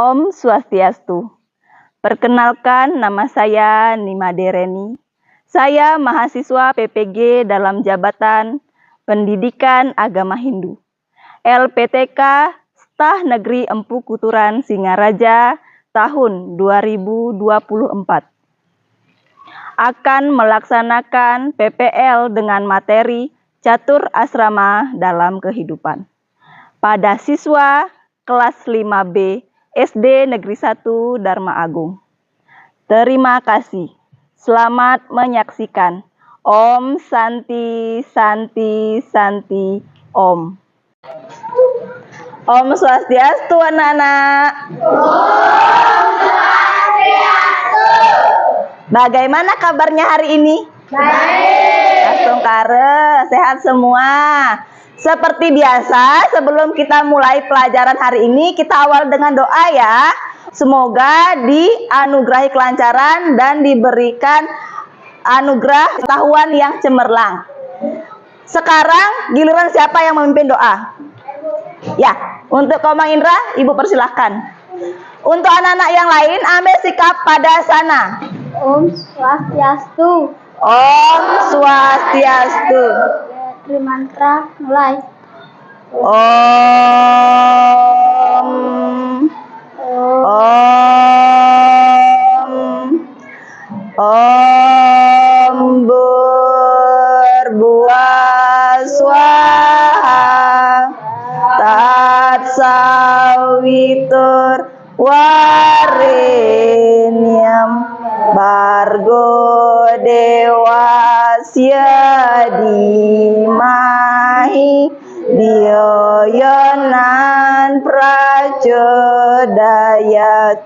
Om Swastiastu. Perkenalkan, nama saya Nimade Reni. Saya mahasiswa PPG dalam jabatan Pendidikan Agama Hindu. LPTK Stah Negeri Empu Kuturan Singaraja tahun 2024. Akan melaksanakan PPL dengan materi Catur Asrama dalam Kehidupan pada siswa kelas 5B SD Negeri 1 Dharma Agung. Terima kasih. Selamat menyaksikan. Om Santi Santi Santi Om. Om Swastiastu anak-anak. Om Swastiastu. Bagaimana kabarnya hari ini? Baik. Langsung kare, sehat semua. Seperti biasa, sebelum kita mulai pelajaran hari ini, kita awal dengan doa ya. Semoga dianugerahi kelancaran dan diberikan anugerah pengetahuan yang cemerlang. Sekarang giliran siapa yang memimpin doa? Ya, untuk Komang Indra, Ibu persilahkan. Untuk anak-anak yang lain, ambil sikap pada sana. Om Swastiastu. Om Swastiastu. Mantra mulai. Om. Om. Om berbuah swaha. Tat sawitur warenyam. Bargo dewasya dimahi dioyonan prachodayat.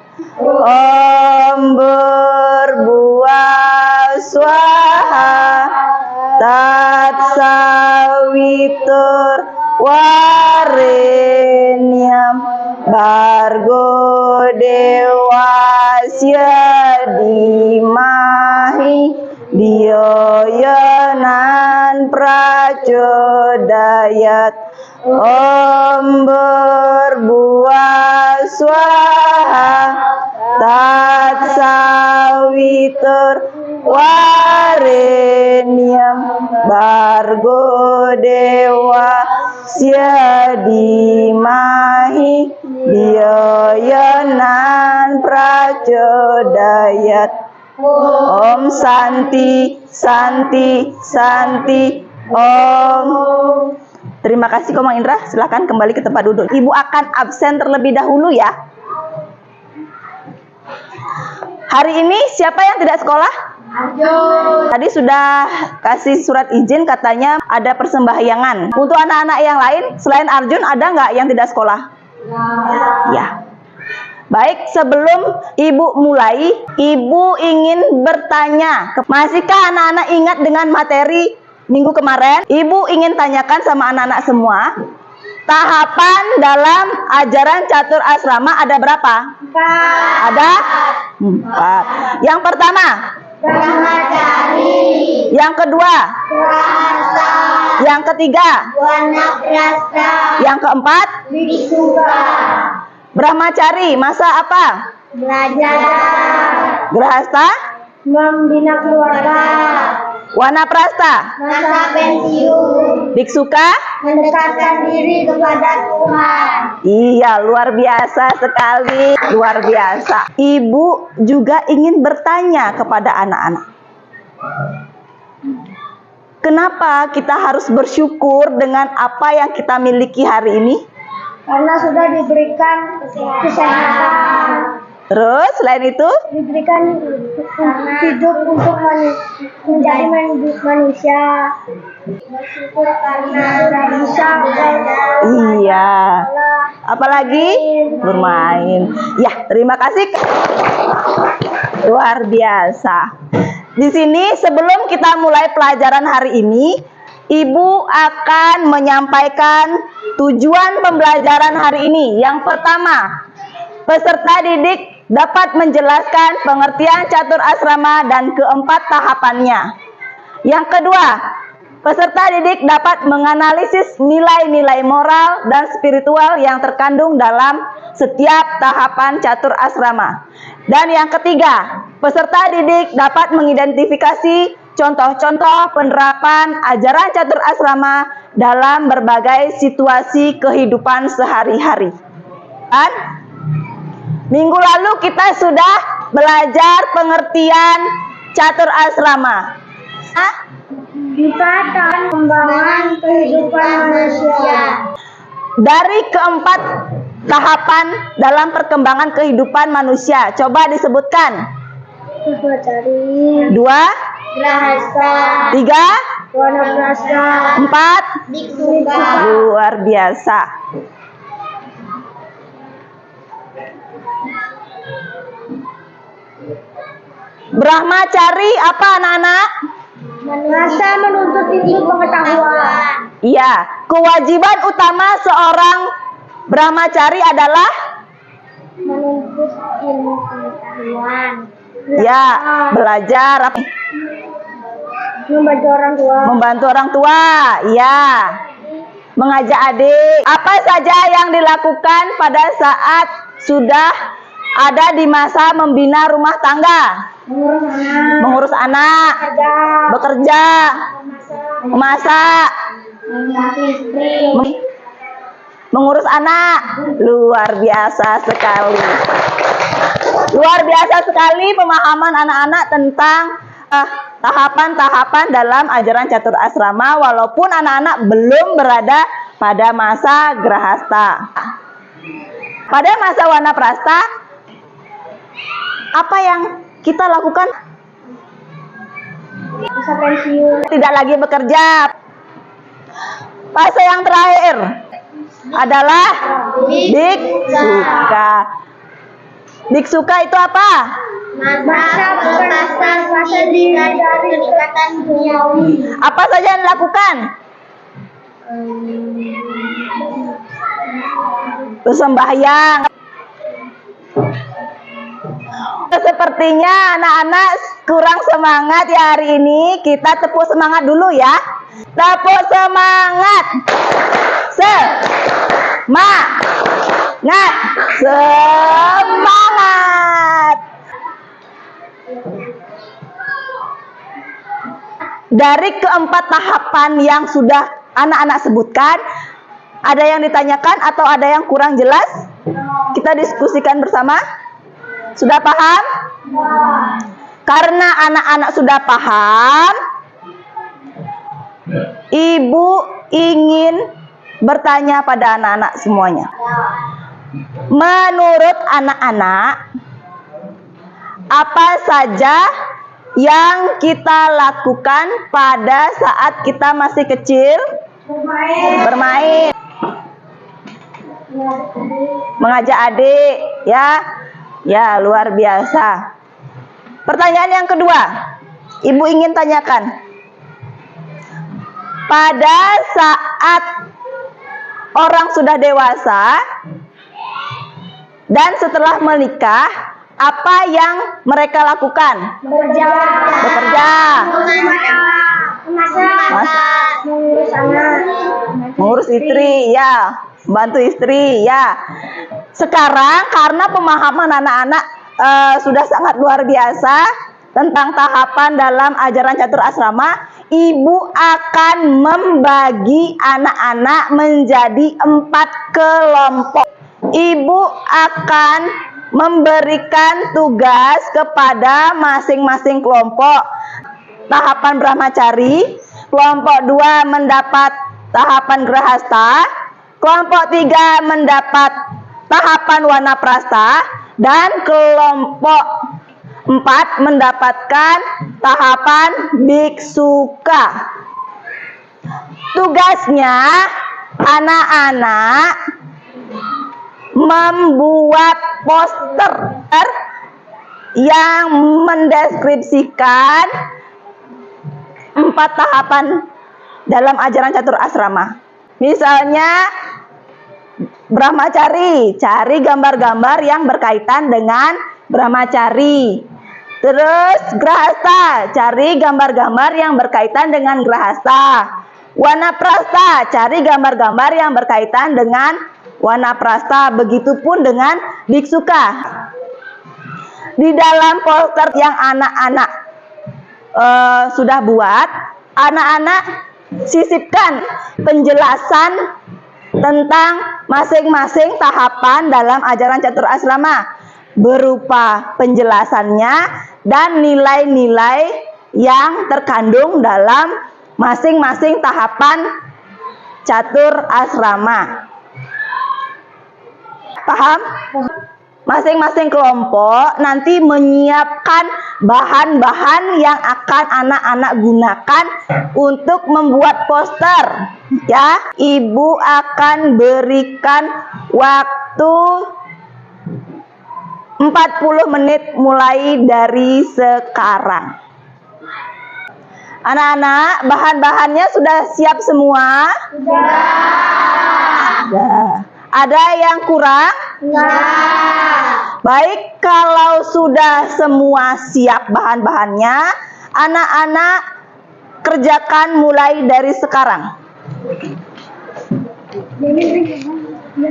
Om berbuah swaha tat sawitur warenyam bargo dewasya dimahi dioyonan prachodayat. Om berbuah swaha tat sawitur warenyam bargo dewasya dimahi dioyonan prachodayat. Om Santi Santi Santi Om. Terima kasih Komang Indra, silakan kembali ke tempat duduk. Ibu akan absen terlebih dahulu ya. Hari ini siapa yang tidak sekolah? Arjun. Tadi sudah kasih surat izin, katanya ada persembahyangan. Untuk anak-anak yang lain selain Arjun ada nggak yang tidak sekolah? Ya. Baik, sebelum Ibu mulai, Ibu ingin bertanya, masihkah anak-anak ingat dengan materi minggu kemarin? Ibu ingin tanyakan sama anak-anak semua, tahapan dalam ajaran catur asrama ada berapa? 4. Ada 4. Yang pertama, Brahmacari. yang kedua, Prahasta. yang ketiga, Wanaprastha. yang keempat, Biksuka. Brahmacari, masa apa? Belajar. Grahasta, Membina keluarga. Wanaprastha, Masa pensiun. Biksuka. Mendekatkan diri kepada Tuhan. Iya, luar biasa sekali, luar biasa. Ibu juga ingin bertanya kepada anak-anak. Kenapa kita harus bersyukur dengan apa yang kita miliki hari ini? Karena sudah diberikan kesehatan. Terus, selain itu, Diberikan hidup untuk menjadi manusia. Bersyukur karena sudah bisa iya. Apalagi bermain. Ya, terima kasih. Luar biasa. Di sini sebelum kita mulai pelajaran hari ini, Ibu akan menyampaikan tujuan pembelajaran hari ini. Yang pertama, peserta didik dapat menjelaskan pengertian catur asrama dan keempat tahapannya. Yang kedua, peserta didik dapat menganalisis nilai-nilai moral dan spiritual yang terkandung dalam setiap tahapan catur asrama. Dan yang ketiga, peserta didik dapat mengidentifikasi contoh-contoh penerapan ajaran catur asrama dalam berbagai situasi kehidupan sehari-hari. Dan minggu lalu kita sudah belajar pengertian catur asrama. Ikatan pengembangan kehidupan manusia. Dari keempat tahapan dalam perkembangan kehidupan manusia, coba disebutkan. Cari. 2, Grahasta. 3, Wanaprastha. 4. Biksuka. Luar biasa. Brahmacari apa anak-anak? Masa menuntut ilmu pengetahuan. Iya, kewajiban utama seorang brahmacari adalah Menuntut ilmu pengetahuan. ya, belajar, Membantu orang tua. membantu orang tua, ya, mengajak adik. Apa saja yang dilakukan pada saat sudah ada di masa membina rumah tangga? Mengurus anak. Mengurus anak, Kerja. bekerja, memasak, Mengurus istri. mengurus anak. Luar biasa sekali. Luar biasa sekali pemahaman anak-anak tentang tahapan-tahapan dalam ajaran catur asrama, walaupun anak-anak belum berada pada masa grahasta. Pada masa wanaprastha, apa yang kita lakukan? Masa pensiun. Tidak lagi bekerja. Fase yang terakhir adalah biksuka. Biksuka itu apa? Masa perpasan fase dari ikatan duniawi. Apa saja yang dilakukan? Bersembahyang. Sepertinya anak-anak kurang semangat ya hari ini. Kita tepuk semangat dulu ya. Tepuk semangat. Semangat. Dari keempat tahapan yang sudah anak-anak sebutkan, ada yang ditanyakan atau ada yang kurang jelas? Kita diskusikan bersama. Sudah paham? Karena anak-anak sudah paham, Ibu ingin bertanya pada anak-anak semuanya. Menurut anak-anak, apa saja yang kita lakukan pada saat kita masih kecil? Bermain. Mengajak adik, ya. Ya, luar biasa. Pertanyaan yang kedua, Ibu ingin tanyakan. Pada saat orang sudah dewasa dan setelah menikah, apa yang mereka lakukan? Bekerja. Bekerja. Mengurus anak. Mengurus istri, ya. Bantu istri, ya. Sekarang karena pemahaman anak-anak sudah sangat luar biasa tentang tahapan dalam ajaran catur asrama, Ibu akan membagi anak-anak menjadi 4 kelompok. Ibu akan memberikan tugas kepada masing-masing kelompok. Tahapan brahmacari, kelompok 2 mendapat tahapan grahasta, kelompok 3 mendapat tahapan wanaprastha, dan kelompok 4 mendapatkan tahapan biksuka. Tugasnya anak-anak membuat poster yang mendeskripsikan 4 tahapan dalam ajaran catur asrama. Misalnya brahmacari, cari gambar-gambar yang berkaitan dengan brahmacari. Terus grahasta, cari gambar-gambar yang berkaitan dengan grahasta. Wanaprastha, cari gambar-gambar yang berkaitan dengan Wanaprastha, begitupun dengan Biksuka. Di dalam poster yang anak-anak sudah buat, anak-anak sisipkan penjelasan tentang masing-masing tahapan dalam ajaran catur asrama berupa penjelasannya dan nilai-nilai yang terkandung dalam masing-masing tahapan catur asrama. Paham? Masing-masing kelompok nanti menyiapkan bahan-bahan yang akan anak-anak gunakan untuk membuat poster. Ya, Ibu akan berikan waktu 40 menit mulai dari sekarang. Anak-anak, bahan-bahannya sudah siap semua? Sudah. Ada yang kurang? Baik, kalau sudah semua siap bahan-bahannya, anak-anak kerjakan mulai dari sekarang.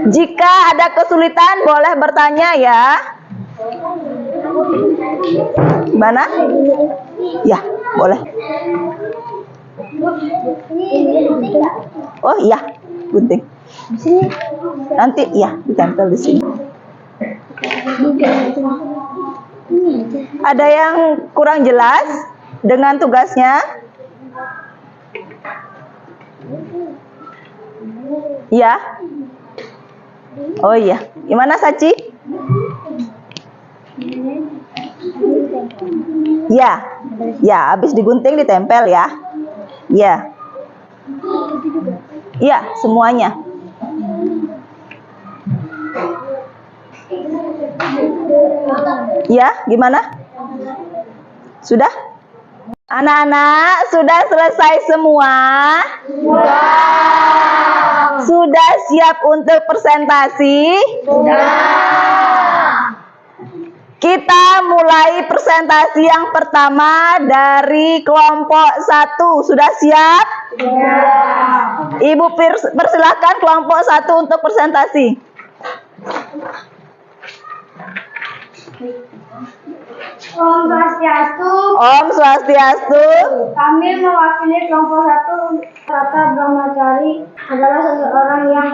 Jika ada kesulitan, boleh bertanya ya. Gimana? Ya, boleh. Oh iya, gunting. Nanti ya ditempel di sini. Ada yang kurang jelas dengan tugasnya? Ya. Oh iya. Gimana Saci? Ya. Ya, habis digunting ditempel ya. Ya. Ya, semuanya. Ya, gimana? Sudah? Anak-anak, sudah selesai semua? Sudah siap untuk presentasi? Kita mulai presentasi yang pertama dari kelompok 1. Sudah siap? Ibu persilahkan kelompok 1 untuk presentasi. Om Swastiastu. Om Swastiastu. Kami mewakili kelompok 1. Kata Brahmacari adalah seseorang yang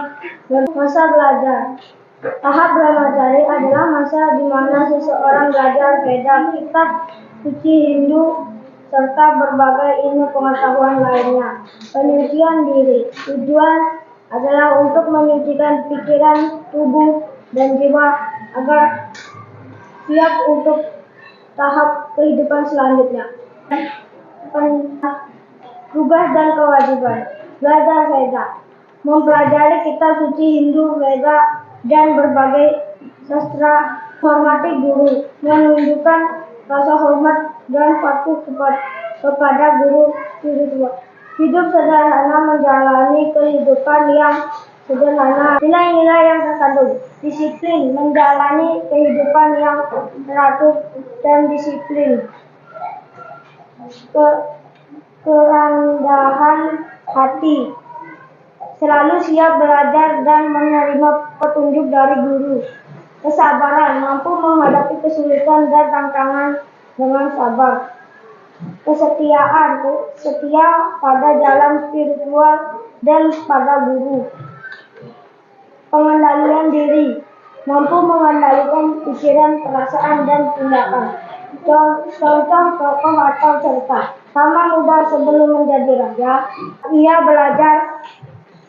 bermasa belajar. Tahap Brahmacari adalah masa di mana seseorang belajar Veda, kitab suci Hindu, serta berbagai ilmu pengetahuan lainnya. Penyucian diri. Tujuan adalah untuk menyucikan pikiran, tubuh, dan jiwa agar siap untuk tahap kehidupan selanjutnya. Tugas dan kewajiban. Belajar Veda. Mempelajari kitab suci Hindu, Veda, dan berbagai sastra. Hormati guru. Menunjukkan rasa hormat dan patuh kepada guru spiritual. Hidup sederhana, menjalani kehidupan yang sederhana. Nilai-nilai yang terkandung. Disiplin, menjalani kehidupan yang teratur dan disiplin. Kerendahan hati. Selalu siap belajar dan menerima petunjuk dari guru. Kesabaran, mampu menghadapi kesulitan dan tantangan dengan sabar. Kesetiaan, setia pada jalan spiritual dan pada guru. Pengendalian diri, mampu mengendalikan pikiran, perasaan, dan tindakan. Contoh tokoh atau cerita. Sama muda sebelum menjadi raja, ia belajar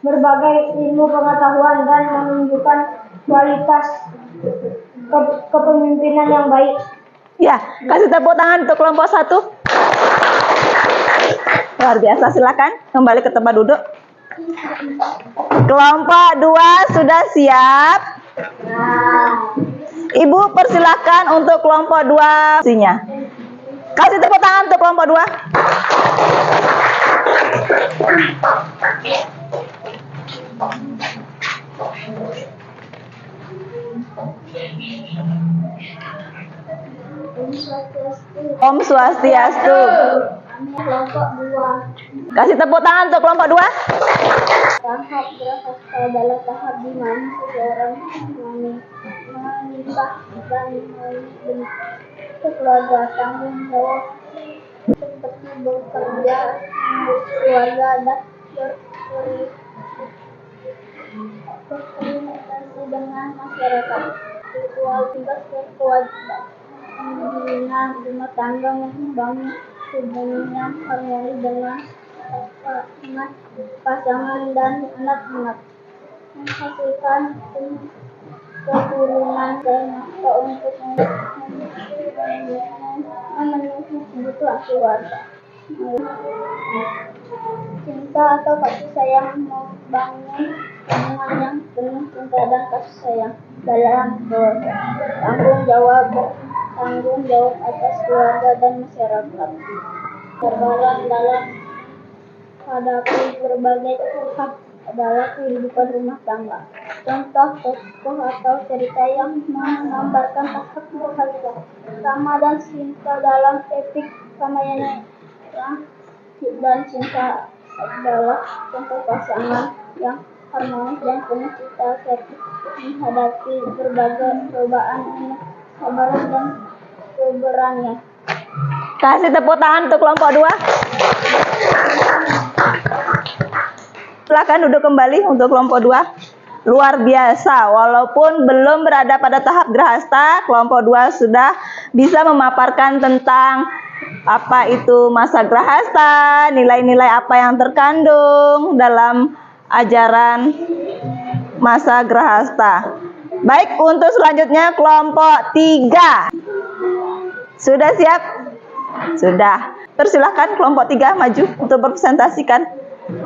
berbagai ilmu pengetahuan dan menunjukkan kualitas kepemimpinan yang baik. Ya, kasih tepuk tangan untuk kelompok 1. Luar biasa, silakan kembali ke tempat duduk. Kelompok 2 sudah siap? Ibu persilahkan untuk kelompok 2 sinya. Kasih tepuk tangan untuk kelompok 2. Om Swastiastu. Kelompok 2. Kasih tepuk tangan untuk kelompok 2. Tahap grahasta adalah tahap di mana seseorang menikah dan membentuk keluarga. Tanggung jawab seperti bekerja, mengurus keluarga, dan berkomunikasi dengan masyarakat. Ritual tugas berkewajiban membina rumah tangga, membangun hubungan yang harmoni dengan pasangan dan anak-anak, menghasilkan keturunan dan nafkah untuk memenuhi kebutuhan keluarga. Cinta atau kasih sayang membangun hubungan yang penuh cinta dan kasih sayang dalam bertanggung jawab atas keluarga dan masyarakat. Kesabaran dalam menghadapi berbagai tahap adalah kehidupan rumah tangga. Contoh tokoh atau cerita yang menggambarkan tahap berharga Rama dan Sinta dalam epik Ramayana, dan Sinta adalah contoh pasangan yang harmonis dan penuh cita serta menghadapi berbagai cobaan dengan kesabaran dan keberanian. Kasih tepuk tangan untuk kelompok 2. Silakan duduk kembali untuk kelompok 2. Luar biasa, walaupun belum berada pada tahap grahasta, kelompok 2 sudah bisa memaparkan tentang apa itu masa grahasta, nilai-nilai apa yang terkandung dalam ajaran masa grahasta. Baik, untuk selanjutnya kelompok 3. Sudah siap? Sudah. Persilahkan kelompok 3 maju untuk presentasikan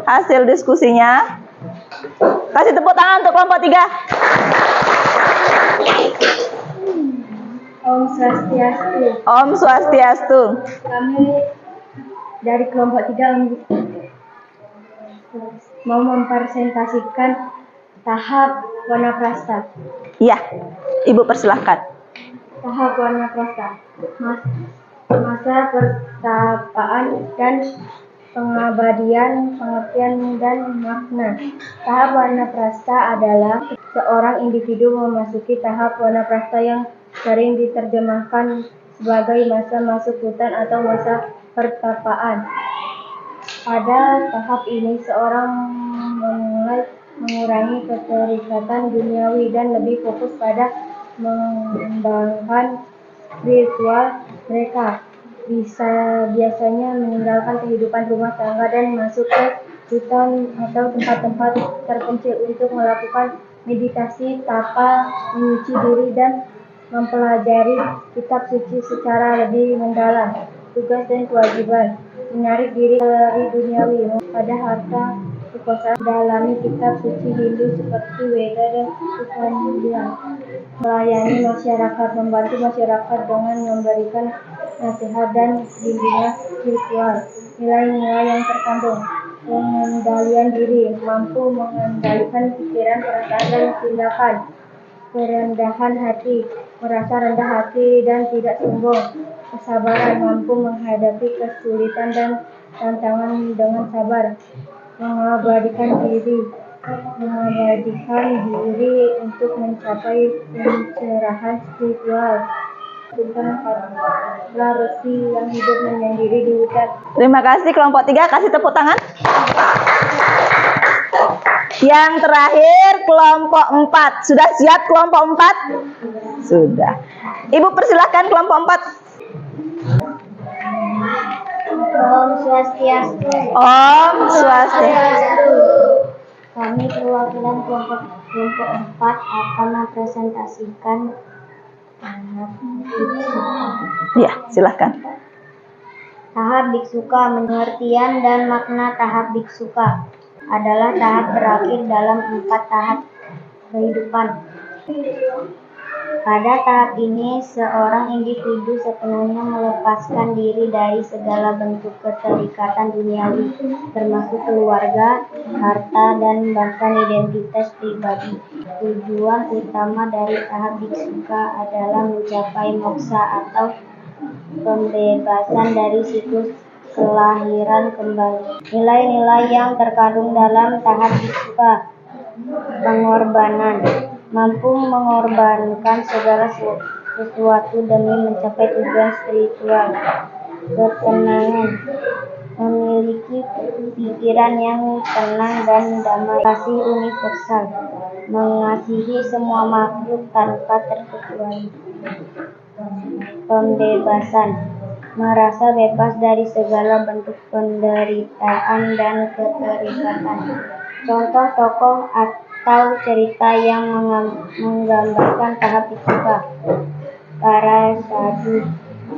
hasil diskusinya. Kasih tepuk tangan untuk kelompok 3. Om Swastiastu. Om Swastiastu. Kami dari kelompok 3 mau mempresentasikan tahap wanaprastha. Iya, Ibu persilahkan. Tahap wanaprastha, masa pertapaan dan pengabadian, pengertian dan makna. Tahap wanaprastha adalah seorang individu memasuki tahap wanaprastha yang sering diterjemahkan sebagai masa masuk hutan atau masa pertapaan. Pada tahap ini seorang memulai mengurangi keterikatan duniawi dan lebih fokus pada mengembangkan spiritual mereka. Biasanya meninggalkan kehidupan rumah tangga dan masuk ke hutan atau tempat-tempat terpencil untuk melakukan meditasi, tapa, menyuci diri dan mempelajari kitab suci secara lebih mendalam. Tugas dan kewajiban: menarik diri dari duniawi, pada harta kekuasaan, dalami kitab suci Hindu seperti Weda dan Upanishad, melayani masyarakat, membantu masyarakat dengan memberikan nasihat dan bimbingan spiritual. Nilai-nilai yang terkandung: pengendalian diri, mampu mengendalikan pikiran, perasaan, dan tindakan. Kerendahan hati, merasa rendah hati dan tidak sombong. Kesabaran, mampu menghadapi kesulitan dan tantangan dengan sabar. Mengabadikan diri untuk mencapai pencerahan spiritual. Tentang para resi yang hidup menyendiri di hutan. Terima kasih kelompok 3, kasih tepuk tangan. Yang terakhir kelompok 4. Sudah siap kelompok 4? Sudah. Ibu persilahkan kelompok 4. Om Swastiastu. Om Swastiastu. Kami perwakilan kelompok 4 akan mempresentasikan Ya, silahkan. tahap biksuka. Pengertian dan makna tahap biksuka adalah tahap terakhir dalam 4 tahap kehidupan. Pada tahap ini, seorang individu sepenuhnya melepaskan diri dari segala bentuk keterikatan duniawi, termasuk keluarga, harta, dan bahkan identitas pribadi. Tujuan utama dari tahap biksuka adalah mencapai moksa atau pembebasan dari siklus kelahiran kembali. Nilai-nilai yang terkandung dalam tahap biksuka: pengorbanan, mampu mengorbankan segala sesuatu demi mencapai tujuan spiritual. Ketenangan, memiliki pikiran yang tenang dan damai. Kasih universal, mengasihi semua makhluk tanpa terkecuali. Pembebasan, merasa bebas dari segala bentuk penderitaan dan keterikatan. Contoh tokoh atau cerita yang menggambarkan tahap biksuka: para sadhu.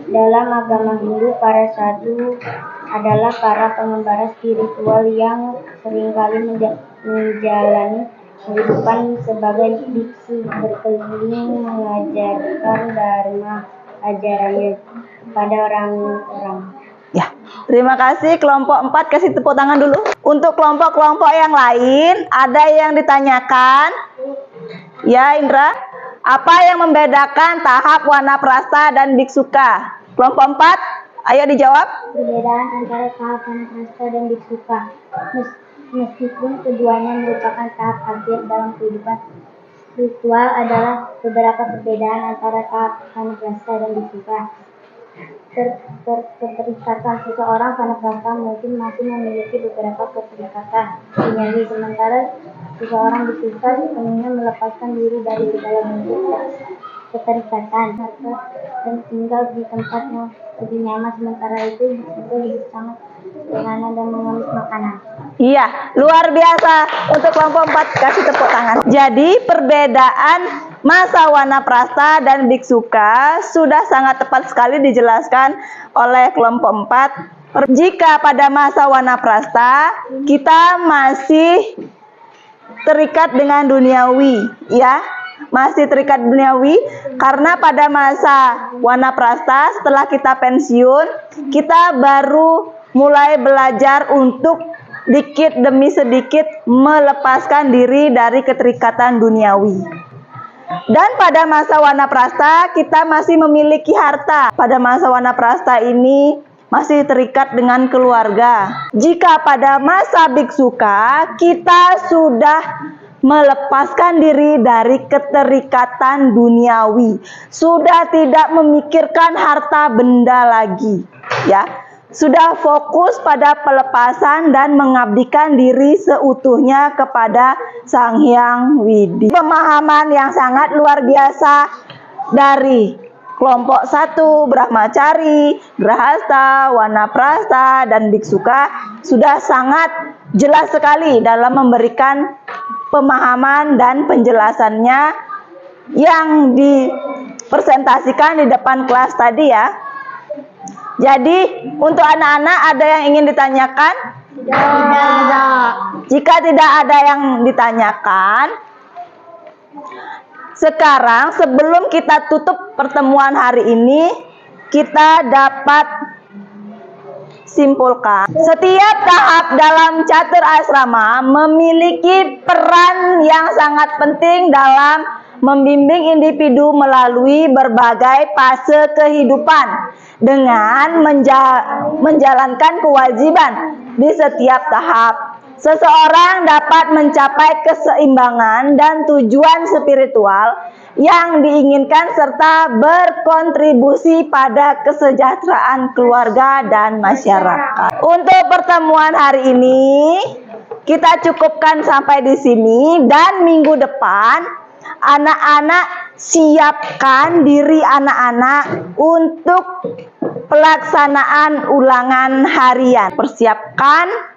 Dalam agama Hindu, para sadhu adalah para pengembara spiritual yang seringkali menjalani kehidupan sebagai biksu, berkeliling mengajarkan dharma ajarannya kepada orang-orang. Ya, terima kasih kelompok 4, kasih tepuk tangan dulu. Untuk kelompok-kelompok yang lain, ada yang ditanyakan? Ya, Indra, apa yang membedakan tahap wanaprastha dan biksuka? Kelompok 4, ayo dijawab. Perbedaan antara tahap wanaprastha dan biksuka. Meskipun keduanya merupakan tahap akhir dalam kehidupan spiritual, adalah beberapa perbedaan antara tahap wanaprastha dan biksuka. Keterikatan seseorang wanaprastha mungkin masih memiliki beberapa keterikatan duniawi, sementara seseorang biksuka sepenuhnya melepaskan diri dari segala bentuk keterikatan dan tinggal di tempat yang lebih nyaman. Sementara itu biksuka hidup sangat sederhana dan mengemis makanan. Iya, luar biasa. Untuk kelompok 4, kasih tepuk tangan. Jadi perbedaan masa wanaprastha dan biksuka sudah sangat tepat sekali dijelaskan oleh kelompok 4. Jika pada masa wanaprastha kita masih terikat dengan duniawi, ya, masih terikat duniawi, karena pada masa wanaprastha setelah kita pensiun, kita baru mulai belajar untuk dikit demi sedikit melepaskan diri dari keterikatan duniawi. Dan pada masa wanaprastha kita masih memiliki harta. Pada masa wanaprastha ini masih terikat dengan keluarga. Jika pada masa biksuka kita sudah melepaskan diri dari keterikatan duniawi, sudah tidak memikirkan harta benda lagi, ya. Sudah fokus pada pelepasan dan mengabdikan diri seutuhnya kepada Sang Hyang Widi. Pemahaman yang sangat luar biasa dari kelompok 1, Brahmacari, Grahastha, Wanaprastha, dan Biksuka sudah sangat jelas sekali dalam memberikan pemahaman dan penjelasannya yang dipresentasikan di depan kelas tadi, ya. Jadi untuk anak-anak ada yang ingin ditanyakan? Tidak. Jika tidak ada yang ditanyakan, sekarang sebelum kita tutup pertemuan hari ini, kita dapat simpulkan. Setiap tahap dalam catur asrama memiliki peran yang sangat penting dalam membimbing individu melalui berbagai fase kehidupan dengan menjalankan kewajiban di setiap tahap. Seseorang dapat mencapai keseimbangan dan tujuan spiritual yang diinginkan serta berkontribusi pada kesejahteraan keluarga dan masyarakat. Untuk pertemuan hari ini kita cukupkan sampai di sini, dan minggu depan anak-anak siapkan diri anak-anak untuk pelaksanaan ulangan harian. Persiapkan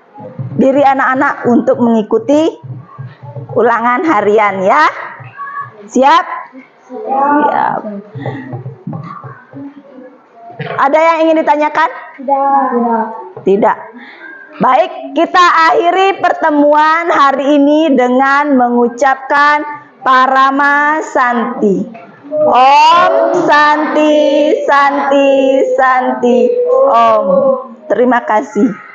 diri anak-anak untuk mengikuti ulangan harian, ya. Siap? Siap. Ada yang ingin ditanyakan? Tidak. Tidak. Baik, kita akhiri pertemuan hari ini dengan mengucapkan Parama Santi. Om Santi, Santi, Santi, Om. Terima kasih.